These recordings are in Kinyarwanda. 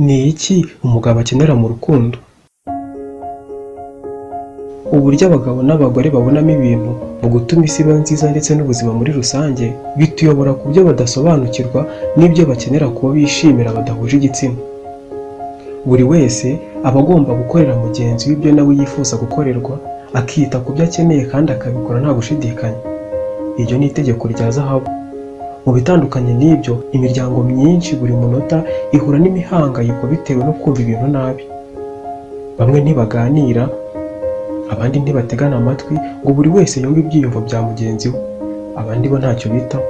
Ni iki umugabo akenera mu rukundo? Uburyo abagabo n'abagore babonamo ibintu mu gutuma isi iba nziza ndetse n'ubuzima muri rusange bituyobora ku byo badasobanukirwa n'ibyo bakenera kuba bishimira badahuje igitsina. Buri wese aba agomba gukorera mugenzi we ibyo nawe yifuza gukorerwa, akita ku byo akeneye kandi akabikora nta gushidikanya. Iryo ni itegeko rya zahabu. Mu bitandukanye n'ibyo, imiryango myinshi buri munota ihura n'imihangayiko bitewe no kumva ibintu nabi. Bamwe ntibaganira, abandi ntibategana amatwi ngo buri wese yumve ibyiyumvo bya mugenzi we, abandi bo ntacyo bitaho.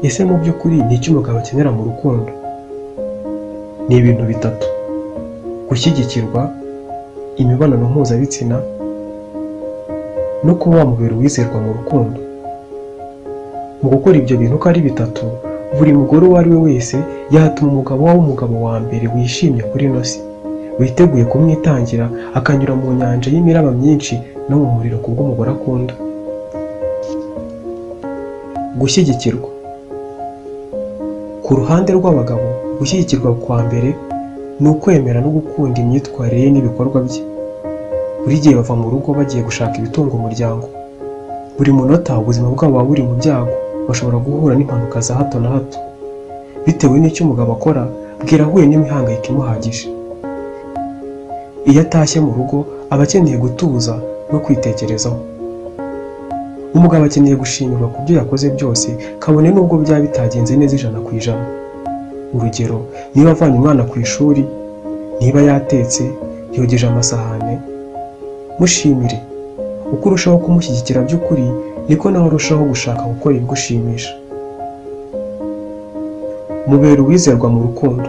Ese mu by'ukuri ni iki umugabo akenera mu rukundo? Ni ibintu bitatu: gushyigikirwa, imibonano mpuzabitsina, no kuba wamubera uwizerwa mu rukundo. Mu gukora ibyo bintu uko ari bitatu, buri mugore uwo ari we wese yatuma umugabo waba umugabo wa mbere wishimye kuri ino si, witeguye kumwitangira, akanyura mu nyanja y'imiraba myinshi no mu muriro kubw'umugore akunda. Gushyigikirwa. Ku ruhande rw'abagabo, gushyigikirwa kwa mbere ni ukwemera no gukunda imyitwarire ye n'ibikorwa bye. Buri gihe bava mu rugo bagiye gushaka ibitunga umuryango. Buri munota ubuzima bwabo buba buri mu byago, bashobora guhura n'impanuka za hato na hato. Bitewe n'icyo umugabo akora, bwira ahuye n'imihangayiko imuhagije. Iyo atashye mu rugo, aba akeneye gutuza no kwitekerezaho. Umugabo akeneye gushimirwa ku byo yakoze byose, kabone n'ubwo byaba bitagenze neza 100%. Urugero, niba avanye umwana ku ishuri, niba yatetse, yogeje amasahane, mushimire. Uko urushaho kumushyigikira by'ukuri, niko nawe urushaho gushaka gukora ibigushimisha. Mubera uwizerwa mu rukundo.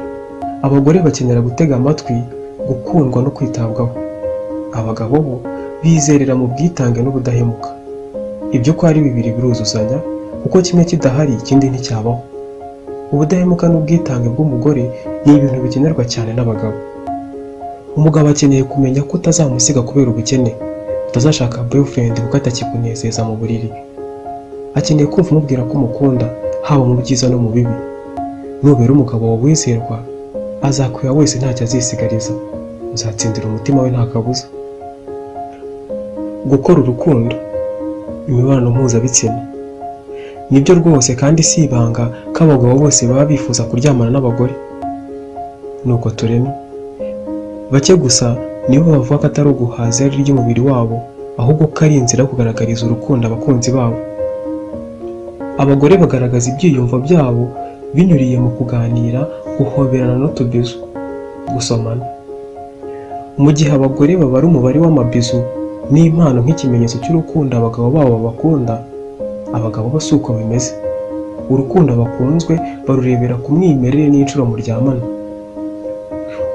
Abagore bakenera gutega amatwi, gukundwa no kwitabwaho. Abagabo bo bizerera mu bwitange n'ubudahemuka. Ibyo ko ari bibiri biruzuzanya, kuko kimwe kidahari ikindi nticyabaho. Ubudahemuka n'ubwitange bw'umugore ni ibintu bikenerwa cyane n'abagabo. Umugabo akeneye kumenya ko utazamusiga kubera ubukene, utazashaka boyfriend kuko atakikunezeza mu buriri. Akeneye kumva umubwira ko umukunda, haba mu byiza no mu bibi. Nubera umugabo wizerwa, azakwira wese ntacyo azisigariza, uzatsindira umutima we nta kabuza. Gukora urukundo, imibonano mpuzabitsina. Nibyo rwose kandi si ibanga ko abagabo bose baba bifuza kuryamana n'abagore. Nuko tureme. Bake gusa nibo bavuga ko atari uguhaza irari ry'umubiri wabo, ahubwo ko ari inzira yo kugaragariza urukundo abakunzi babo. Abagore bagaragaza ibyiyumvo byabo binyuriye mu kuganira, guhoberana n'utubizu, gusomana. Mu gihe abagore babara umubare w'amabizu n'impano nk'ikimenyetso cy'urukundo abagabo babo bakunda, abagabo bo si uko bimeze. Urukundo bakunzwe barurebera ku mwimerere n'inshuro muryamana.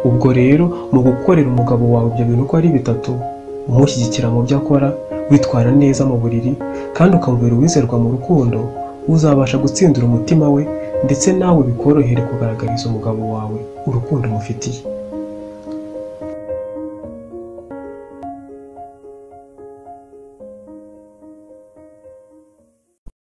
Ubwo rero mu gukorera umugabo wawe ibyo bintu uko ari bitatu, umushyigikira mu byo akora, witwara neza mu buriri, kandi ukamubera uwizerwa mu rukundo, uzabasha gutsindira umutima we, ndetse nawe bikorohere kugaragariza umugabo wawe urukundo umufitiye.